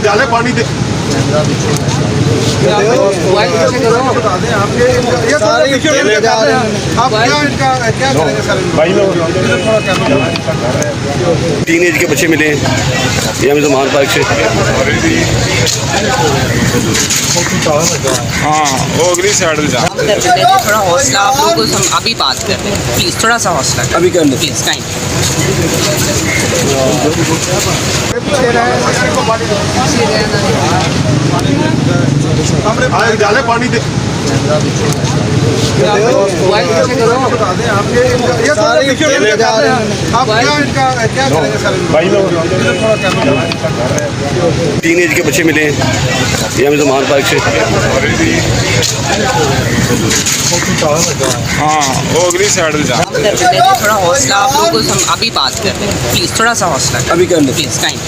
जाले पानी दे टीनेज के बच्चे मिले हैं ये हमें मान पार्क से। हाँ वो अगली साइड जा थोड़ा हौसला आप लोगों को हम अभी बात कर रहे हैं, प्लीज थोड़ा सा हौसला अभी कर लो प्लीज टाइम। जाले पानी दे टीनेज के बच्चे मिले हैं ये हमें मान पार्क से। हाँ वो अगली साइड जा थोड़ा हौसला आप लोगों को हम अभी बात कर रहे हैं, प्लीज थोड़ा सा हौसला अभी कर लो प्लीज टाइम।